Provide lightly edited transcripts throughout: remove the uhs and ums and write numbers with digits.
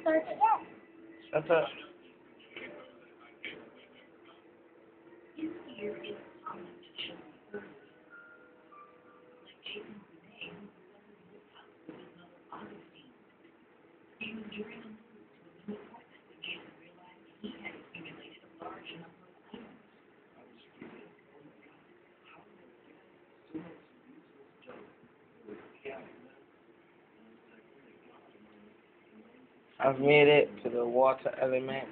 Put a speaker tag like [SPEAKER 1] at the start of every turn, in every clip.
[SPEAKER 1] starts again.
[SPEAKER 2] Shut up. I've made it to the water element.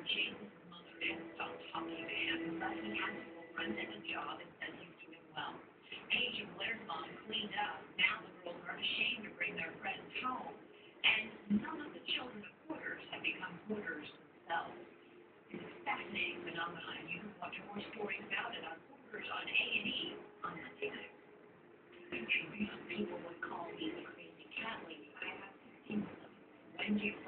[SPEAKER 3] Jason's mother had stopped talking to him, but he had to go run at a job and said he's doing well. Paige and Blair's mom cleaned up. Now the girls are ashamed to bring their friends home. And none of the children of Hooters have become Hooters themselves. It's a fascinating phenomenon. You can watch more stories about it on Hooters on A&E on Monday night. People would call me the crazy cat lady. I have 16 of them. When do you